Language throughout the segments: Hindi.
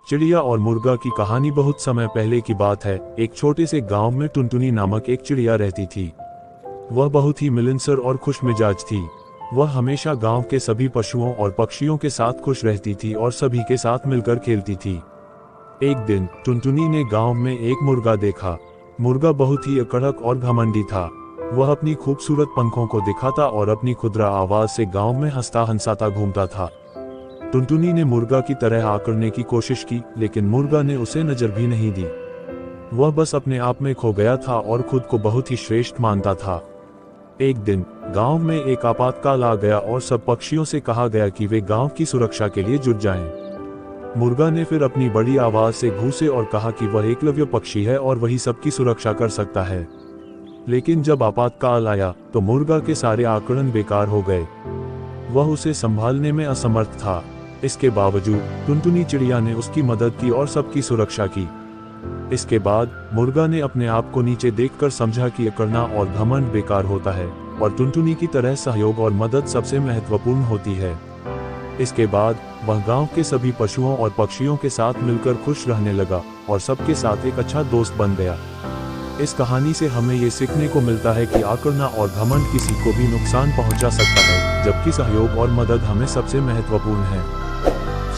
चिड़िया और मुर्गा की कहानी बहुत समय पहले की बात है। एक छोटे से गांव में टुनटुनी नामक एक चिड़िया रहती थी। वह बहुत ही मिलनसार और खुशमिजाज थी। वह हमेशा गांव के सभी पशुओं और पक्षियों के साथ खुश रहती थी और सभी के साथ मिलकर खेलती थी। एक दिन टुनटुनी ने गांव में एक मुर्गा देखा। मुर्गा बहुत ही अकड़क और घमंडी था। वह अपनी खूबसूरत पंखों को दिखाता और अपनी खुदरा आवाज से गांव में हंसता हंसाता घूमता था। टुनटुनी ने मुर्गा की तरह आकड़ने की कोशिश की, लेकिन मुर्गा ने उसे नजर भी नहीं दी। वह बस अपने आप में खो गया था और खुद को बहुत ही श्रेष्ठ मानता था। एक दिन गांव में एक आपातकाल आ गया और सब पक्षियों से कहा गया कि वे गांव की सुरक्षा के लिए जुट जाएं। मुर्गा ने फिर अपनी बड़ी आवाज से घूसे और कहा कि वह एकलव्य पक्षी है और वही सबकी सुरक्षा कर सकता है। लेकिन जब आपातकाल आया तो मुर्गा के सारे आकलन बेकार हो गए। वह उसे संभालने में असमर्थ था। इसके बावजूद टुनटुनी चिड़िया ने उसकी मदद की और सबकी सुरक्षा की। इसके बाद मुर्गा ने अपने आप को नीचे देखकर समझा कि अकड़ना और घमंड बेकार होता है और टुनटुनी की तरह सहयोग और मदद सबसे महत्वपूर्ण होती है। इसके बाद वह गांव के सभी पशुओं और पक्षियों के साथ मिलकर खुश रहने लगा और सबके साथ एक अच्छा दोस्त बन गया। इस कहानी से हमें ये सीखने को मिलता है कि आकड़ना और घमंड किसी को भी नुकसान पहुंचा सकता है, जबकि सहयोग और मदद हमें सबसे महत्वपूर्ण है।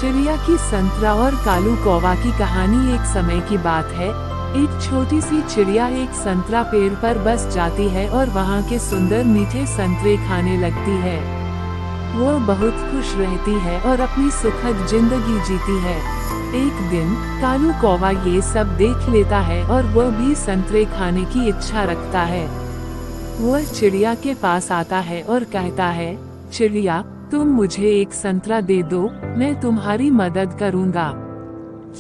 चिड़िया की संतरा और कालू कौवा की कहानी। एक समय की बात है, एक छोटी सी चिड़िया एक संतरा पेड़ पर बस जाती है और वहाँ के सुंदर मीठे संतरे खाने लगती है। वो बहुत खुश रहती है और अपनी सुखद जिंदगी जीती है। एक दिन कालू कौवा ये सब देख लेता है और वह भी संतरे खाने की इच्छा रखता है। वह चिड़िया के पास आता है और कहता है, चिड़िया, तुम मुझे एक संतरा दे दो, मैं तुम्हारी मदद करूंगा।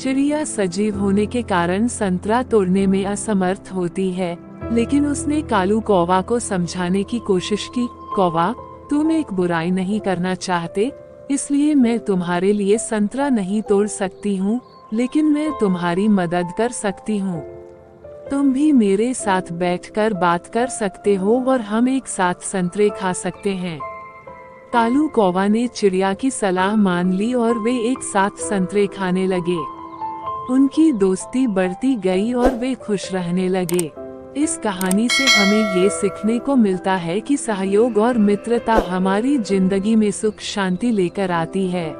चिड़िया सजीव होने के कारण संतरा तोड़ने में असमर्थ होती है, लेकिन उसने कालू कौवा को समझाने की कोशिश की। कौवा, तुम एक बुराई नहीं करना चाहते, इसलिए मैं तुम्हारे लिए संतरा नहीं तोड़ सकती हूँ, लेकिन मैं तुम्हारी मदद कर सकती हूँ। तुम भी मेरे साथ बैठकर बात कर सकते हो और हम एक साथ संतरे खा सकते हैं। कालू कौवा ने चिड़िया की सलाह मान ली और वे एक साथ संतरे खाने लगे। उनकी दोस्ती बढ़ती गई और वे खुश रहने लगे। इस कहानी से हमें ये सीखने को मिलता है कि सहयोग और मित्रता हमारी जिंदगी में सुख शांति लेकर आती है।